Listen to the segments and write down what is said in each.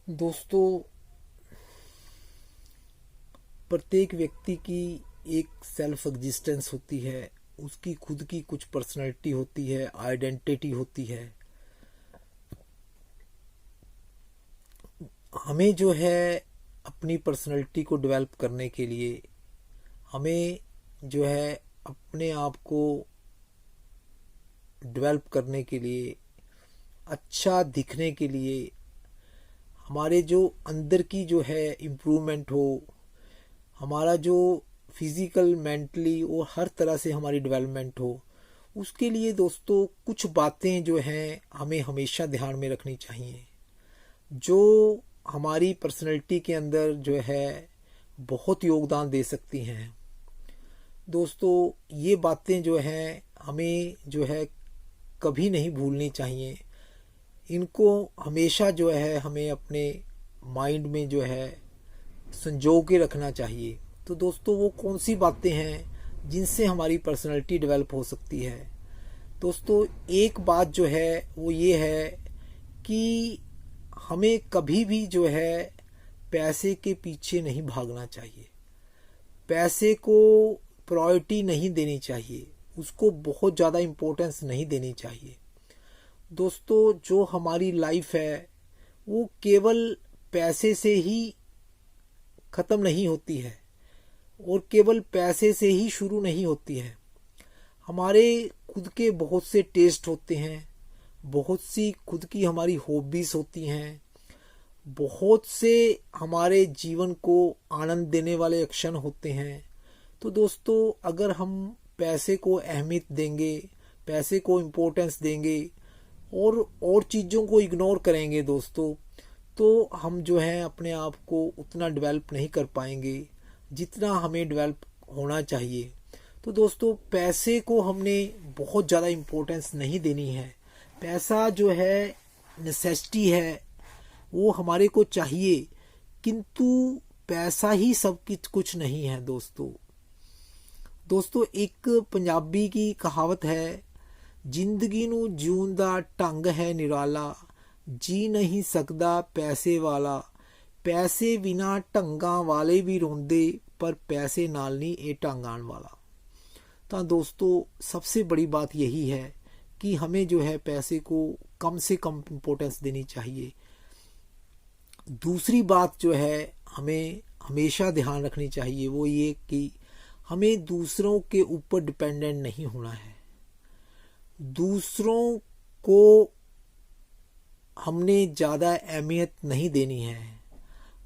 दोस्तों, प्रत्येक व्यक्ति की एक सेल्फ एग्जिस्टेंस होती है। उसकी खुद की कुछ पर्सनैलिटी होती है, आइडेंटिटी होती है। हमें जो है अपनी पर्सनैलिटी को डेवलप करने के लिए हमें जो है अपने आप को डेवलप करने के लिए, अच्छा दिखने के लिए, हमारे जो अंदर की जो है इम्प्रूवमेंट हो, हमारा जो फिजिकल मेंटली और हर तरह से हमारी डेवलपमेंट हो, उसके लिए दोस्तों कुछ बातें जो हैं हमें हमेशा ध्यान में रखनी चाहिए, जो हमारी पर्सनैलिटी के अंदर जो है बहुत योगदान दे सकती हैं। दोस्तों, ये बातें जो हैं हमें जो है कभी नहीं भूलनी चाहिए। इनको हमेशा जो है हमें अपने माइंड में जो है संजो के रखना चाहिए। तो दोस्तों, वो कौन सी बातें हैं जिनसे हमारी पर्सनैलिटी डेवलप हो सकती है? दोस्तों, एक बात जो है वो ये है कि हमें कभी भी जो है पैसे के पीछे नहीं भागना चाहिए। पैसे को प्रायोरिटी नहीं देनी चाहिए, उसको बहुत ज़्यादा इम्पोर्टेंस नहीं देनी चाहिए। दोस्तों, जो हमारी लाइफ है वो केवल पैसे से ही ख़त्म नहीं होती है और केवल पैसे से ही शुरू नहीं होती है। हमारे खुद के बहुत से टेस्ट होते हैं, बहुत सी खुद की हमारी हॉबीज होती हैं, बहुत से हमारे जीवन को आनंद देने वाले क्षण होते हैं। तो दोस्तों, अगर हम पैसे को अहमियत देंगे, पैसे को इम्पोर्टेंस देंगे और चीज़ों को इग्नोर करेंगे दोस्तों, तो हम जो है अपने आप को उतना डेवलप नहीं कर पाएंगे जितना हमें डेवलप होना चाहिए। तो दोस्तों, पैसे को हमने बहुत ज़्यादा इम्पोर्टेंस नहीं देनी है। पैसा जो है नेसेसिटी है, वो हमारे को चाहिए, किंतु पैसा ही सब कुछ नहीं है दोस्तों। दोस्तों, एक पंजाबी की कहावत है, जिंदगी नू जीउण दा ढंग है निराला, जी नहीं सकदा पैसे वाला, पैसे बिना ढंगा वाले भी रोंदे, पर पैसे नाल नहीं ये ढंग आने वाला। तो दोस्तों, सबसे बड़ी बात यही है कि हमें जो है पैसे को कम से कम इम्पोर्टेंस देनी चाहिए। दूसरी बात जो है हमें हमेशा ध्यान रखनी चाहिए वो ये कि हमें दूसरों के ऊपर डिपेंडेंट नहीं होना है। दूसरों को हमने ज़्यादा अहमियत नहीं देनी है।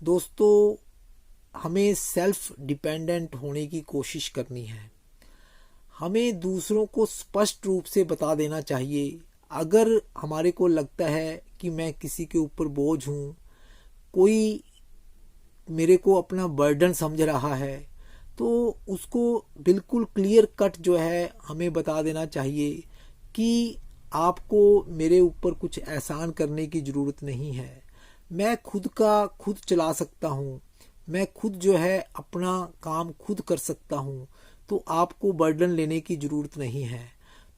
दोस्तों, हमें सेल्फ डिपेंडेंट होने की कोशिश करनी है। हमें दूसरों को स्पष्ट रूप से बता देना चाहिए। अगर हमारे को लगता है कि मैं किसी के ऊपर बोझ हूँ, कोई मेरे को अपना बर्डन समझ रहा है, तो उसको बिल्कुल क्लियर कट जो है हमें बता देना चाहिए कि आपको मेरे ऊपर कुछ एहसान करने की ज़रूरत नहीं है। मैं खुद का खुद चला सकता हूँ, मैं खुद जो है अपना काम खुद कर सकता हूँ, तो आपको बर्डन लेने की ज़रूरत नहीं है।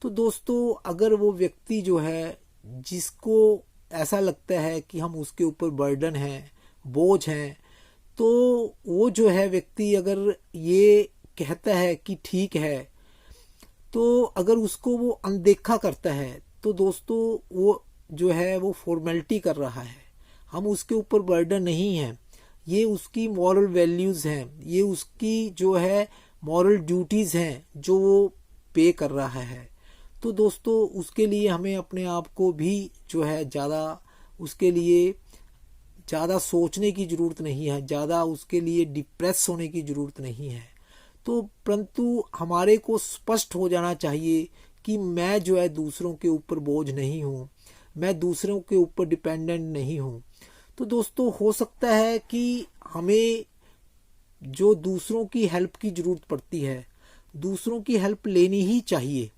तो दोस्तों, अगर वो व्यक्ति जो है जिसको ऐसा लगता है कि हम उसके ऊपर बर्डन हैं, बोझ हैं, तो वो जो है व्यक्ति अगर ये कहता है कि ठीक है, तो अगर उसको वो अनदेखा करता है, तो दोस्तों वो जो है वो फॉर्मेलिटी कर रहा है। हम उसके ऊपर बर्डन नहीं है, ये उसकी मॉरल वैल्यूज़ हैं, ये उसकी जो है मॉरल ड्यूटीज़ हैं जो वो पे कर रहा है। तो दोस्तों, उसके लिए हमें अपने आप को भी जो है ज़्यादा उसके लिए ज़्यादा सोचने की ज़रूरत नहीं है, ज़्यादा उसके लिए डिप्रेस होने की ज़रूरत नहीं है। तो परंतु हमारे को स्पष्ट हो जाना चाहिए कि मैं जो है दूसरों के ऊपर बोझ नहीं हूँ, मैं दूसरों के ऊपर डिपेंडेंट नहीं हूँ। तो दोस्तों, हो सकता है कि हमें जो दूसरों की हेल्प की ज़रूरत पड़ती है, दूसरों की हेल्प लेनी ही चाहिए।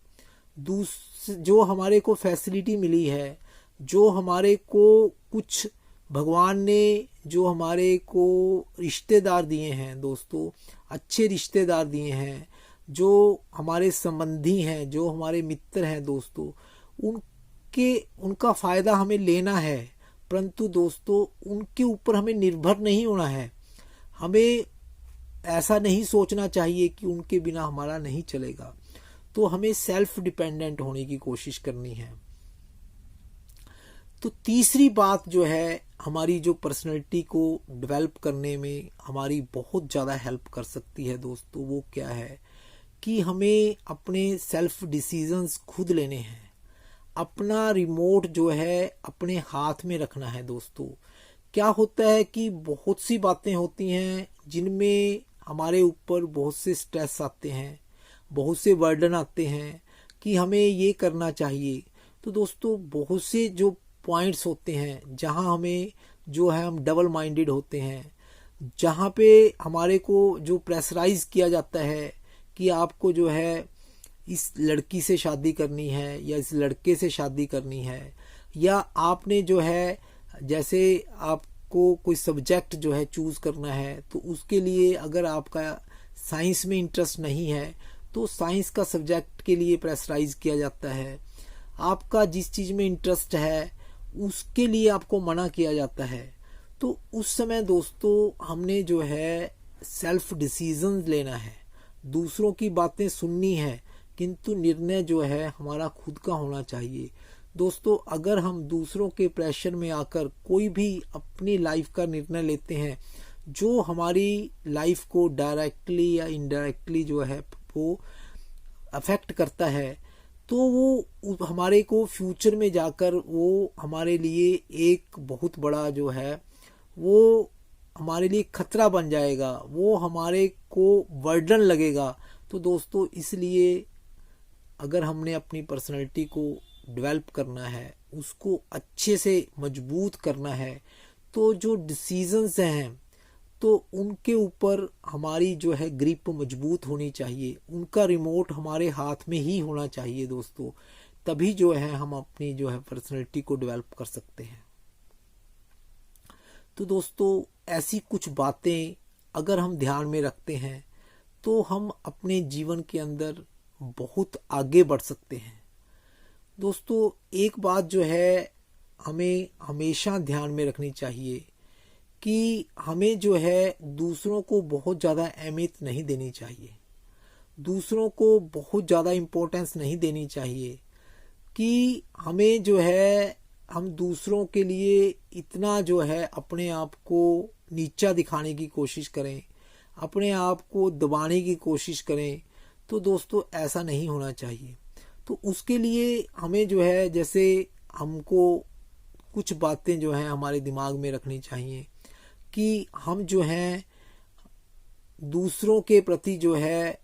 जो हमारे को फैसिलिटी मिली है, जो हमारे को कुछ भगवान ने जो हमारे को रिश्तेदार दिए हैं दोस्तों, अच्छे रिश्तेदार दिए हैं, जो हमारे संबंधी हैं, जो हमारे मित्र हैं दोस्तों, उनका फ़ायदा हमें लेना है। परंतु दोस्तों उनके ऊपर हमें निर्भर नहीं होना है। हमें ऐसा नहीं सोचना चाहिए कि उनके बिना हमारा नहीं चलेगा। तो हमें सेल्फ डिपेंडेंट होने की कोशिश करनी है। तो तीसरी बात जो है हमारी जो पर्सनैलिटी को डेवलप करने में हमारी बहुत ज़्यादा हेल्प कर सकती है दोस्तों, वो क्या है कि हमें अपने सेल्फ डिसीजंस खुद लेने हैं। अपना रिमोट जो है अपने हाथ में रखना है दोस्तों। क्या होता है कि बहुत सी बातें होती हैं जिनमें हमारे ऊपर बहुत से स्ट्रेस आते हैं, बहुत से बर्डन आते हैं कि हमें ये करना चाहिए। तो दोस्तों बहुत से जो पॉइंट्स होते हैं जहां हमें जो है हम डबल माइंडेड होते हैं, जहां पे हमारे को जो प्रेशराइज किया जाता है कि आपको जो है इस लड़की से शादी करनी है या इस लड़के से शादी करनी है, या आपने जो है जैसे आपको कोई सब्जेक्ट जो है चूज करना है तो उसके लिए अगर आपका साइंस में इंटरेस्ट नहीं है तो साइंस का सब्जेक्ट के लिए प्रेशराइज किया जाता है। आपका जिस चीज में इंटरेस्ट है उसके लिए आपको मना किया जाता है। तो उस समय दोस्तों हमने जो है सेल्फ डिसीजन लेना है, दूसरों की बातें सुननी है, किंतु निर्णय जो है हमारा खुद का होना चाहिए। दोस्तों अगर हम दूसरों के प्रेशर में आकर कोई भी अपनी लाइफ का निर्णय लेते हैं जो हमारी लाइफ को डायरेक्टली या इनडायरेक्टली जो है वो अफेक्ट करता है, तो वो हमारे को फ्यूचर में जाकर वो हमारे लिए एक बहुत बड़ा जो है वो हमारे लिए खतरा बन जाएगा, वो हमारे को बर्डन लगेगा। तो दोस्तों इसलिए अगर हमने अपनी पर्सनैलिटी को डेवलप करना है, उसको अच्छे से मजबूत करना है, तो जो डिसीजंस हैं तो उनके ऊपर हमारी जो है ग्रिप मजबूत होनी चाहिए, उनका रिमोट हमारे हाथ में ही होना चाहिए दोस्तों। तभी जो है हम अपनी जो है पर्सनैलिटी को डेवलप कर सकते हैं। तो दोस्तों ऐसी कुछ बातें अगर हम ध्यान में रखते हैं तो हम अपने जीवन के अंदर बहुत आगे बढ़ सकते हैं। दोस्तों एक बात जो है हमें हमेशा ध्यान में रखनी चाहिए कि हमें जो है दूसरों को बहुत ज़्यादा अहमियत नहीं देनी चाहिए, दूसरों को बहुत ज़्यादा इम्पोर्टेंस नहीं देनी चाहिए कि हमें जो है हम दूसरों के लिए इतना जो है अपने आप को नीचा दिखाने की कोशिश करें, अपने आप को दबाने की कोशिश करें। तो दोस्तों ऐसा नहीं होना चाहिए। तो उसके लिए हमें जो है जैसे हमको कुछ बातें जो हैं हमारे दिमाग में रखनी चाहिए कि हम जो हैं दूसरों के प्रति जो है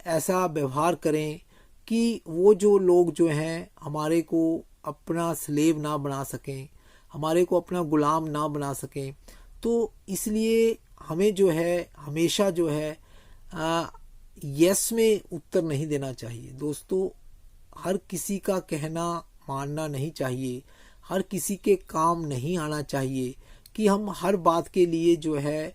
ऐसा व्यवहार करें कि वो जो लोग जो हैं हमारे को अपना स्लेव ना बना सकें, हमारे को अपना गुलाम ना बना सकें। तो इसलिए हमें जो है हमेशा जो है यस में उत्तर नहीं देना चाहिए। दोस्तों हर किसी का कहना मानना नहीं चाहिए, हर किसी के काम नहीं आना चाहिए कि हम हर बात के लिए जो है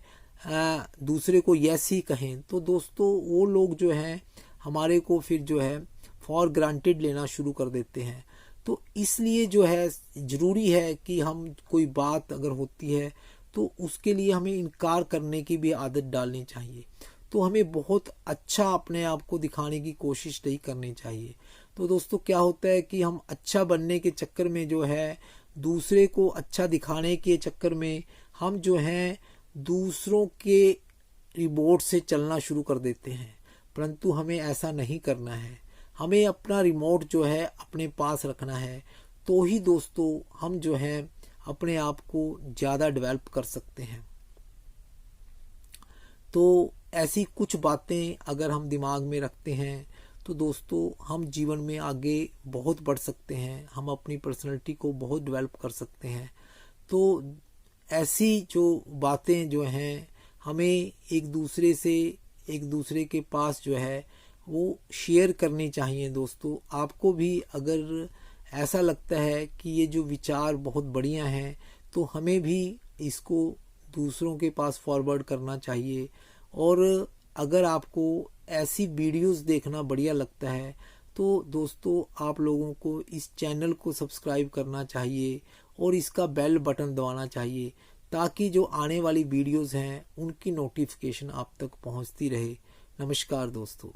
दूसरे को यस ही कहें। तो दोस्तों वो लोग जो हैं हमारे को फिर जो है फॉर ग्रांटेड लेना शुरू कर देते हैं। तो इसलिए जो है ज़रूरी है कि हम कोई बात अगर होती है तो उसके लिए हमें इनकार करने की भी आदत डालनी चाहिए। तो हमें बहुत अच्छा अपने आप को दिखाने की कोशिश नहीं करनी चाहिए। तो दोस्तों क्या होता है कि हम अच्छा बनने के चक्कर में जो है दूसरे को अच्छा दिखाने के चक्कर में हम जो हैं दूसरों के रिमोट से चलना शुरू कर देते हैं, परंतु हमें ऐसा नहीं करना है। हमें अपना रिमोट जो है अपने पास रखना है, तो ही दोस्तों हम जो है अपने आप को ज़्यादा डेवलप कर सकते हैं। तो ऐसी कुछ बातें अगर हम दिमाग में रखते हैं तो दोस्तों हम जीवन में आगे बहुत बढ़ सकते हैं, हम अपनी पर्सनैलिटी को बहुत डेवलप कर सकते हैं। तो ऐसी जो बातें जो हैं हमें एक दूसरे के पास जो है वो शेयर करनी चाहिए। दोस्तों आपको भी अगर ऐसा लगता है कि ये जो विचार बहुत बढ़िया हैं तो हमें भी इसको दूसरों के पास फॉरवर्ड करना चाहिए। और अगर आपको ऐसी वीडियोस देखना बढ़िया लगता है तो दोस्तों आप लोगों को इस चैनल को सब्सक्राइब करना चाहिए और इसका बेल बटन दबाना चाहिए ताकि जो आने वाली वीडियोस हैं उनकी नोटिफिकेशन आप तक पहुंचती रहे। नमस्कार दोस्तों।